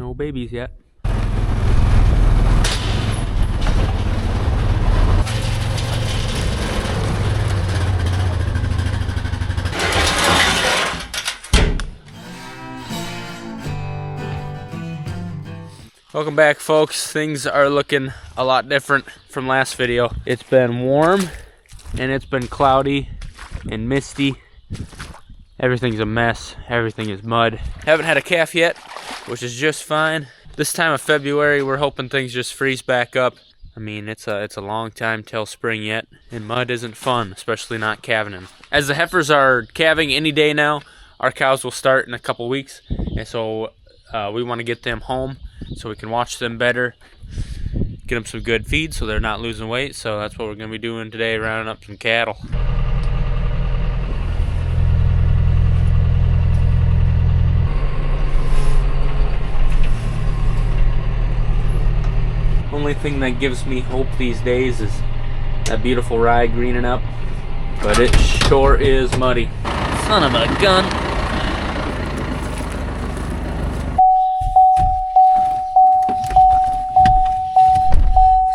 No babies yet. Welcome back, folks. Things are looking a lot different from last video. It's been warm and it's been cloudy and misty. Everything's a mess. Everything is mud. Haven't had a calf yet, which is just fine. This time of February, we're hoping things just freeze back up. I mean, it's a long time till spring yet, and mud isn't fun, especially not calving them. As the heifers are calving any day now, our cows will start in a couple weeks, and so we want to get them home so we can watch them better, get them some good feed so they're not losing weight. So that's what we're going to be doing today, rounding up some cattle. Only thing that gives me hope these days is that beautiful rye greening up, but it sure is muddy. Son of a gun.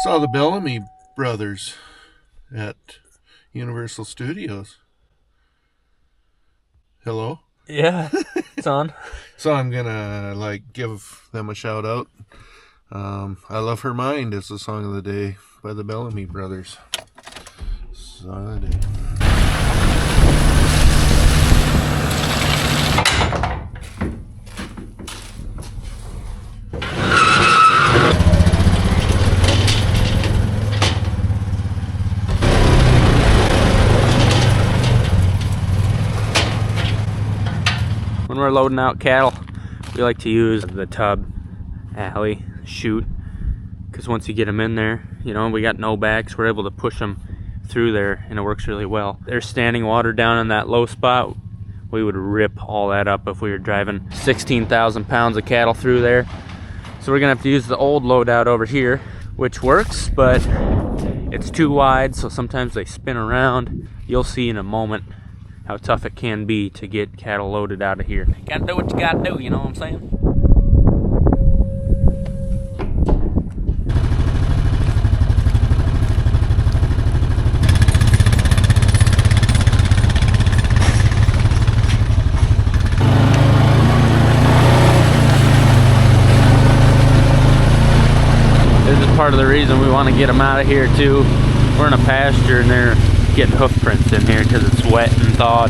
Saw the Bellamy brothers at Universal Studios. Hello? Yeah, it's on. So I'm gonna give them a shout out. I Love Her Mind is the song of the day by the Bellamy brothers. Song of the day. When we're loading out cattle, we like to use the tub, alley, chute, because once you get them in there, you know, we got no backs, we're able to push them through there, and it works really well. There's standing water down in that low spot. We would rip all that up if we were driving 16,000 pounds of cattle through there. So we're gonna have to use the old loadout over here, which works, but it's too wide, so sometimes they spin around. You'll see in a moment how tough it can be to get cattle loaded out of here. Gotta do what you gotta do, you know what I'm saying? This is part of the reason we want to get them out of here too. We're in a pasture and they're getting hoof prints in here because it's wet and thawed.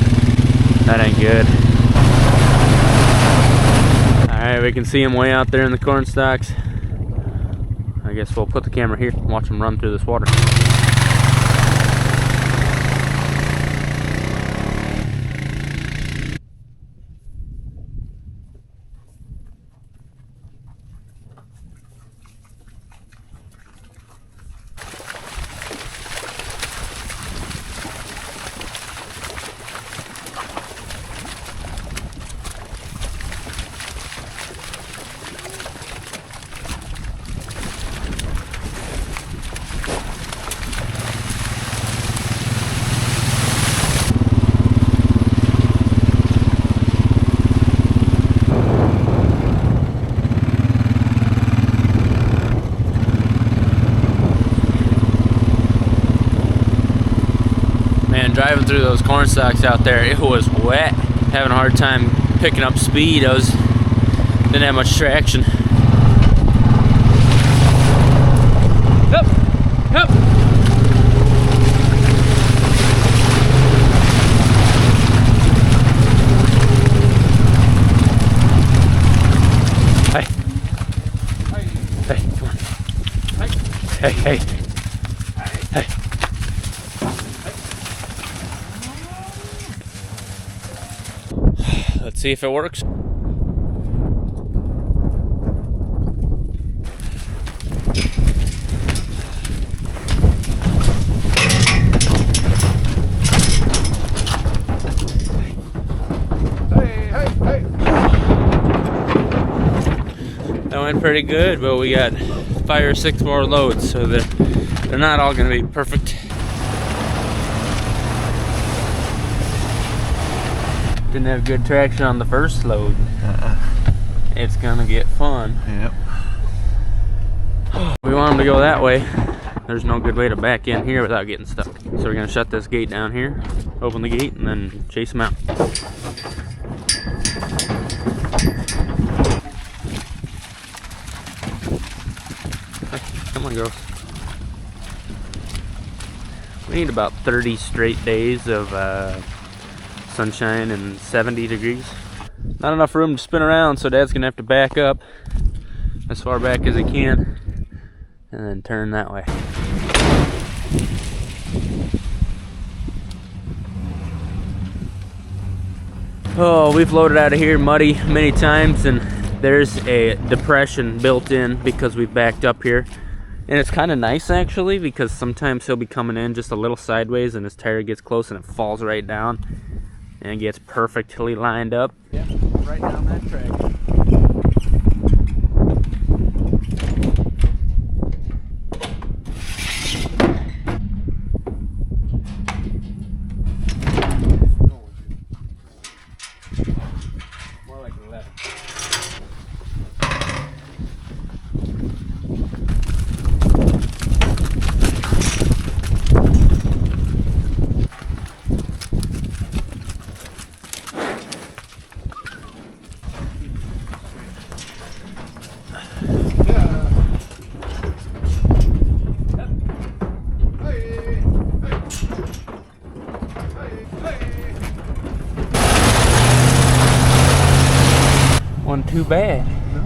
That ain't good. Alright, we can see them way out there in the corn stalks. I guess we'll put the camera here and watch them run through this water. Driving through those corn stalks out there, it was wet. Having a hard time picking up speed. Didn't have much traction. Up, up. Hey, hey, come on. Hey, hey, hey. Let's see if it works. That went pretty good, but we got 5 or 6 more loads, so they're not all going to be perfect. Didn't have good traction on the first load. it's gonna get fun. Yep. We want them to go that way. There's no good way to back in here without getting stuck. So we're gonna shut this gate down here, open the gate, and then chase them out. Come on, girls. We need about 30 straight days of sunshine and 70 degrees. Not enough room to spin around, so Dad's gonna have to back up as far back as he can and then turn that way. Oh, we've loaded out of here muddy many times, and there's a depression built in because we've backed up here. And it's kind of nice actually, because sometimes he'll be coming in just a little sideways and his tire gets close and it falls right down and it gets perfectly lined up. Yeah, right down that track. More like 11. Wasn't too bad. No.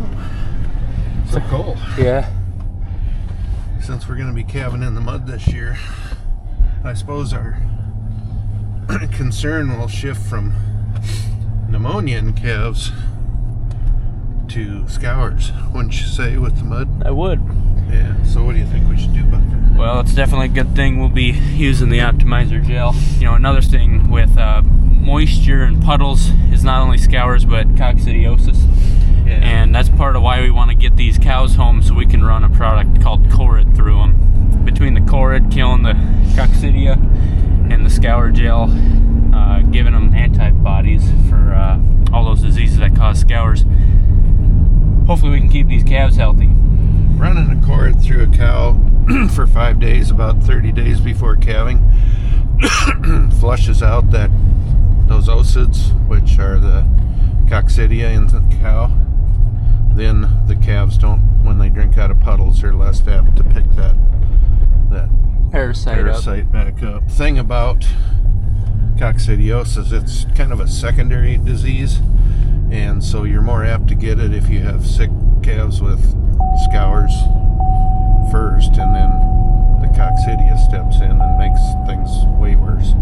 So cool. Yeah. Since we're going to be calving in the mud this year, I suppose our concern will shift from pneumonia in calves to scours, wouldn't you say, with the mud? I would. Yeah, so what do you think we should do about that? Well, it's definitely a good thing we'll be using the optimizer gel. You know, another thing with moisture and puddles is not only scours but coccidiosis. Yeah. And that's part of why we want to get these cows home, so we can run a product called Corid through them. Between the Corid killing the coccidia and the scour gel giving them antibodies for all those diseases that cause scours, hopefully we can keep these calves healthy. Running a cord through a cow for 5 days, about 30 days before calving, flushes out those osids, which are the coccidia in the cow. Then the calves don't, when they drink out of puddles, they're less apt to pick that parasite back up. Thing about coccidiosis, it's kind of a secondary disease, and so you're more apt to get it if you have sick calves with scours first, and then the coccidia steps in and makes things way worse.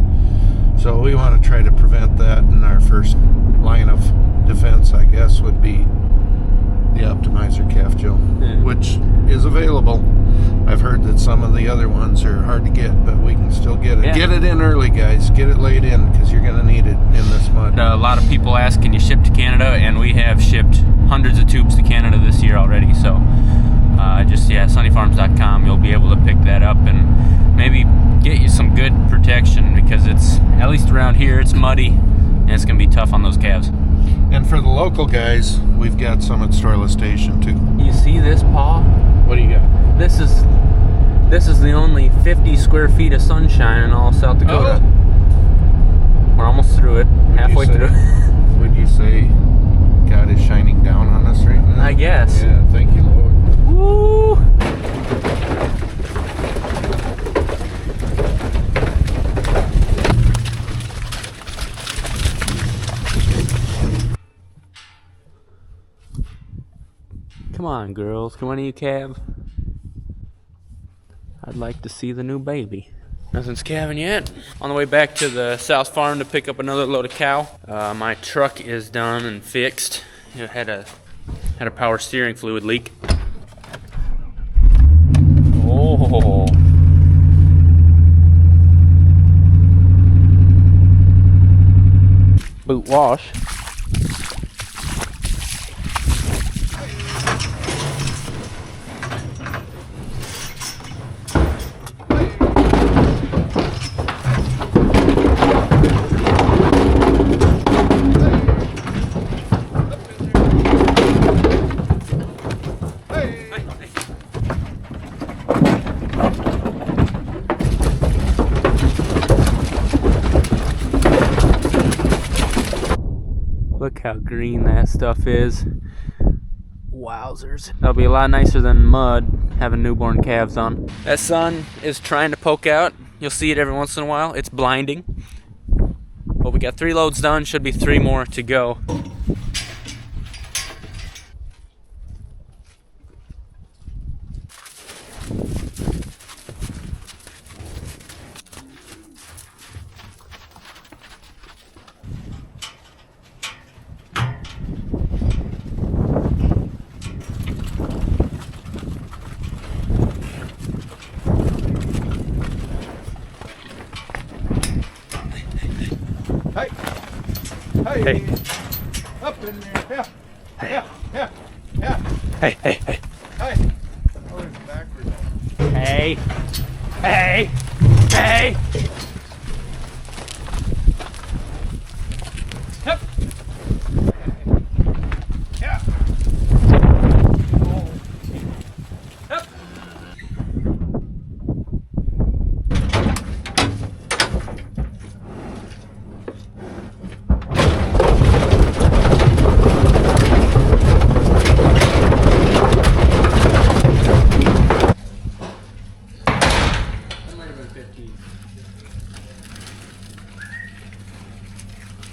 So we want to try to prevent that, and our first line of defense, I guess, would be the optimizer calf gel, which is available. I've heard that some of the other ones are hard to get, but we can still get it. Yeah. Get it in early, guys. Get it laid in, because you're going to need it in this mud. A lot of people ask, can you ship to Canada? And we have shipped hundreds of tubes to Canada this year already. So sonnefarms.com, you'll be able to pick that up and maybe get you some good protection, because it's, at least around here, it's muddy and it's going to be tough on those calves. And for the local guys, we've got some at Starla Station too. You see this, Paul? What do you got? This is the only 50 square feet of sunshine in all South Dakota. Oh. We're almost through it, halfway through. Would you say God is shining down on us right now? I guess. Yeah, thank you, Lord. Woo! Come on, girls. Come on, you calve. I'd like to see the new baby. Nothing's calving yet. On the way back to the South Farm to pick up another load of cow. My truck is done and fixed. It had a power steering fluid leak. Oh. Boot wash. Look how green that stuff is. Wowzers. That'll be a lot nicer than mud having newborn calves on. That sun is trying to poke out. You'll see it every once in a while. It's blinding. But we got 3 loads done. Should be 3 more to go. Hey. Up in there. Yeah. Hey. Yeah. Yeah. Hey. Hey. Oh, it's backwards. Hey. Hey. Hey. Yep. Yeah. Oh. Yep.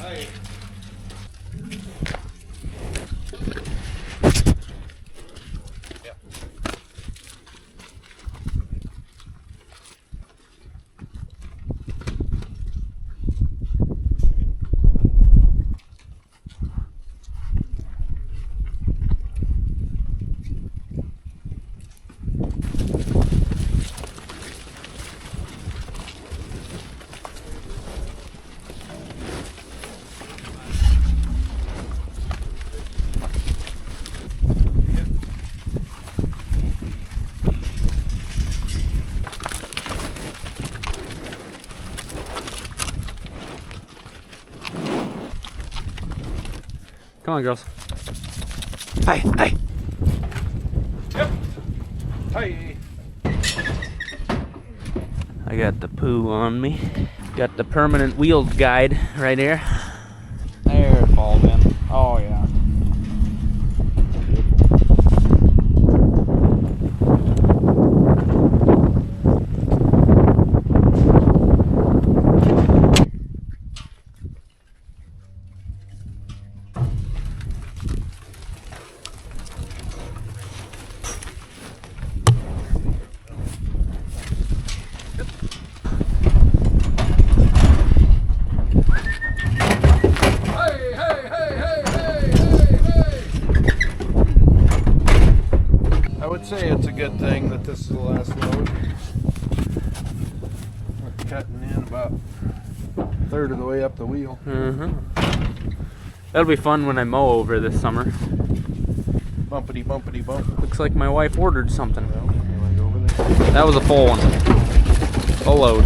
Hey. Yep. Come on, girls. Hey. Yep. Hey. I got the poo on me. Got the permanent wheeled guide right here. There it falls in. Oh yeah. I would say it's a good thing that this is the last load. We're cutting in about a third of the way up the wheel. That'll be fun when I mow over this summer. Bumpity bump. Looks like my wife ordered something. Well, you wanna go over there? That was a full one. Full load.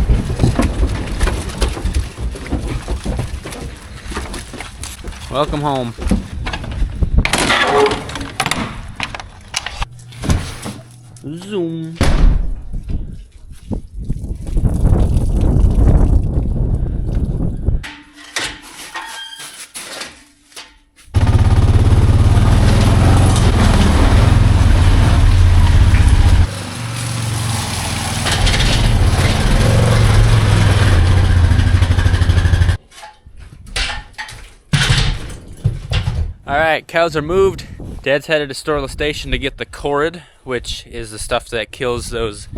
Welcome home. Zoom. Alright, cows are moved. Dad's headed to Storla Station to get the chores, which is the stuff that kills those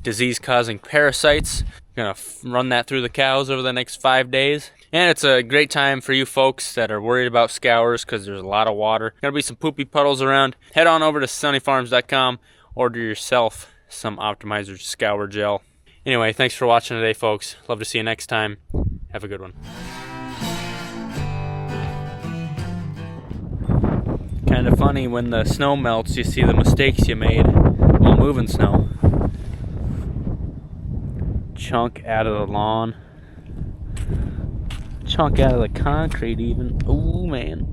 disease-causing parasites. Gonna run that through the cows over the next 5 days. And it's a great time for you folks that are worried about scours because there's a lot of water. Gonna be some poopy puddles around. Head on over to sonnefarms.com. Order yourself some Optimizer Scour Gel. Anyway, thanks for watching today, folks. Love to see you next time. Have a good one. Kind of funny when the snow melts, you see the mistakes you made while moving snow. Chunk out of the lawn. Chunk out of the concrete even. Oh man.